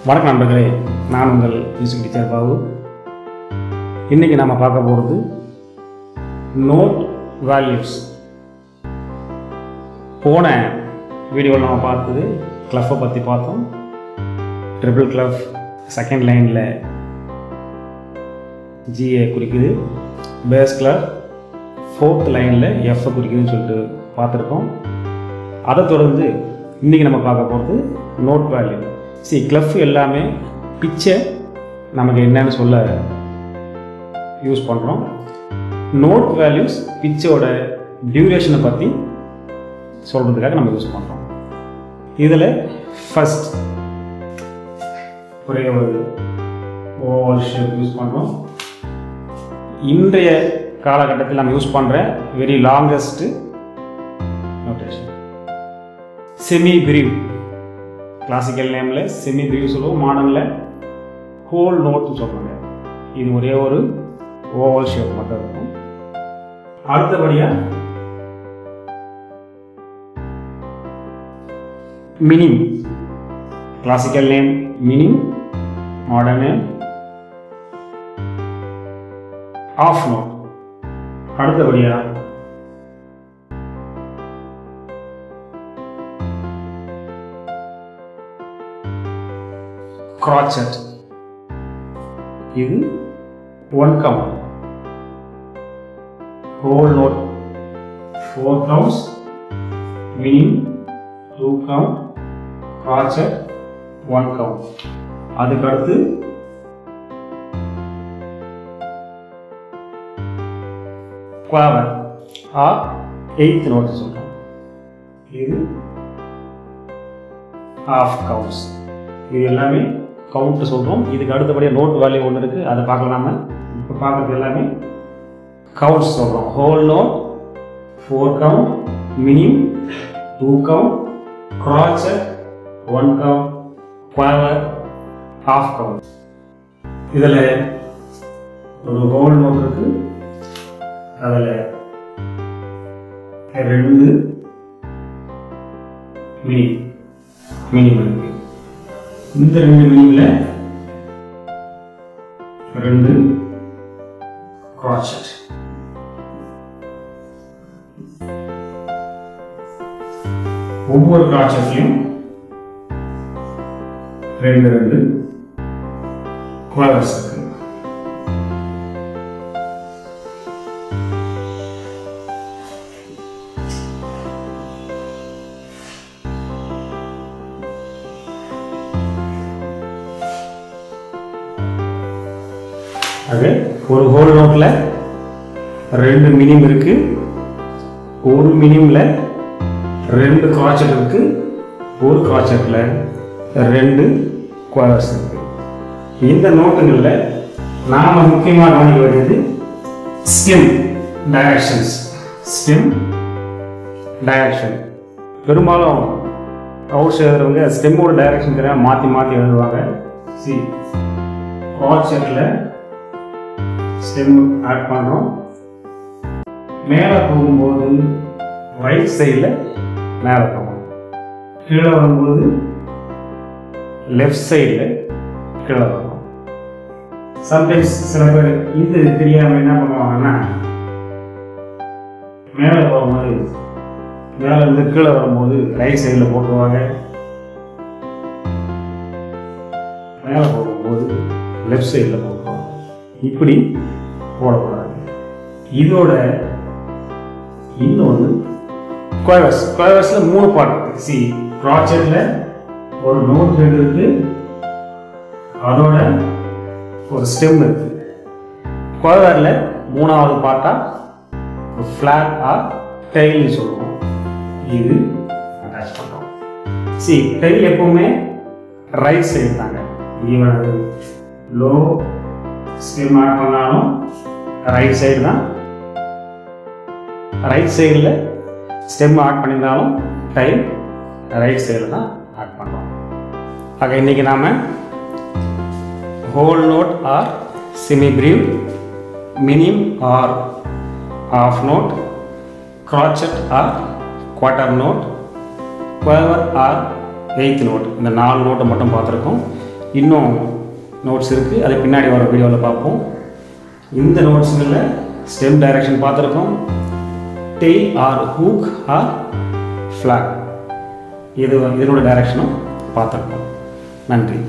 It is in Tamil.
வணக்கம் நண்பர்களே, நான் உங்கள் மியூசிக் டீச்சர் பாபு. இன்றைக்கி நம்ம பார்க்க போகிறது நோட் வேல்யூஸ். போன வீடியோவில் நம்ம பார்த்தது கிளஃபை பற்றி பார்த்தோம். ட்ரிபிள் கிளஃப் செகண்ட் லைனில் ஜிஏ குறிக்குது, பேஸ் கிளஃப் ஃபோர்த் லைனில் எஃப்ஐ குறிக்குதுன்னு சொல்லிட்டு பார்த்துருக்கோம். அதை தொடர்ந்து இன்றைக்கி நம்ம பார்க்க போகிறது நோட் வேல்யூ. கிளஃப் எல்லாமே பிச்சை நமக்கு என்னன்னு சொல்ல யூஸ் பண்ணுறோம். நோட் வேல்யூஸ் பிச்சோட டியூரேஷனை பற்றி சொல்கிறதுக்காக நம்ம யூஸ் பண்ணுறோம். இதில் ஃபஸ்ட் ஒரே ஒரு ஓவல் ஷேப் யூஸ் பண்ணுறோம். இன்றைய காலகட்டத்தில் நம்ம யூஸ் பண்ணுற very longest notation semi brave. Classical நேமில் செமி பிரீவ் சொல்லுவோம், மாடர்னில் ஹோல் நோட்னு சொல்கிறாங்க. இது ஒரே ஒரு ஓவல் ஷேப் மட்டும் இருக்கும். அடுத்தபடியாக minim. Classical name minim, modern name of note. அடுத்தபடியாக crotchet. இது 1 count, whole note 4 counts, minim 2 count, crotchet 1 count. அதுக்கு அடுத்து quaver or 8th note சொல்றோம். இது half counts. இது எல்லாமே கவுண்ட் சொல்கிறோம். இதுக்கு அடுத்தபடியாக நோட் வேல்யூ ஒன்று இருக்குது, அதை பார்க்கலாம். நம்ம இப்போ பார்க்குறது எல்லாமே கவுண்ட்ஸ் சொல்கிறோம். Whole note 4 count, மினிம் 2 count, crotchet 1 count, quaver half count. இதில் ஒரு ஹோல் நோட் இருக்குது, அதில் 2 மினிம் இருக்குது. இந்த 2 மினிமில் 2 crotchet. ஒவ்வொரு crotchetலையும் 2 quavers இருக்கு. ஒரு ஹோல் நோட்டில் 2 மினிம் இருக்கு, ஒரு மினிமில் 2 crotchet இருக்கு, ஒரு crotchetல 2 quavers இருக்கு. இந்த நோட்டுகளில் நாம் முக்கியமாக கவனிக்க வேண்டியது ஸ்டெம் டைரக்ஷன்ஸ். ஸ்டெம் டைரக்ஷன் பெரும்பாலும் அவுட்ஸ் எழுதுறவங்க ஸ்டெம்மோட டைரக்ஷன் தெரியாம மாற்றி எழுதுவாங்க. crotchetல ஸ்டெம் ஆட் பண்ணுறோம். மேலே போகும்போது ரைட் சைடில் மேலே போகும், கீழே வரும்போது லெஃப்ட் சைடில் கீழே வரும். சம்டைம்ஸ் சில பேர் இது தெரியாமல் என்ன பண்ணுவாங்கன்னா, மேலே போகும்போது மேலே இருந்து கீழே வரும்போது ரைட் சைடில் போட்டுருவாங்க, மேலே போகும்போது லெஃப்ட் சைடில் போட்டுருவாங்க. இப்படி போடக்கூடாது. இதோட இன்னொன்று quavers. quaversல 3 பார்ட் இருக்கு. crotchetல ஒரு நோட் ஹெட் இருக்கு, அதோட ஒரு ஸ்டெம் இருக்கு. quaverல 3வது பார்ட்டா ஃபிளாட் ஆர் டெயில் சொல்லுவோம். இது அட்டாச் பண்ணுறோம். டெயில் எப்பவுமே ரைட் சைடு தாங்க. ஈவன் லோ ஸ்டெம் ஆட் பண்ணாலும் ரைட் சைடு தான். ரைட் சைடில் ஸ்டெம் ஆட் பண்ணியிருந்தாலும் டைல் ரைட் சைடில் தான் ஆட் பண்ணுறோம். ஆக இன்றைக்கி நாம் whole note or semibreve, minim or half note, crotchet or quarter note, quaver or 8th note, இந்த 4 நோட்டை மட்டும் பார்த்துருக்கோம். இன்னும் நோட்ஸ் இருக்குது, அது பின்னாடி வர வீடியோவில் பார்ப்போம். இந்த நோட்ஸுகளில் ஸ்டெம் டைரக்ஷன் பார்த்துருக்கோம், tail or hook or flag இதனோட டைரக்ஷனும் பார்த்துருக்கோம். நன்றி.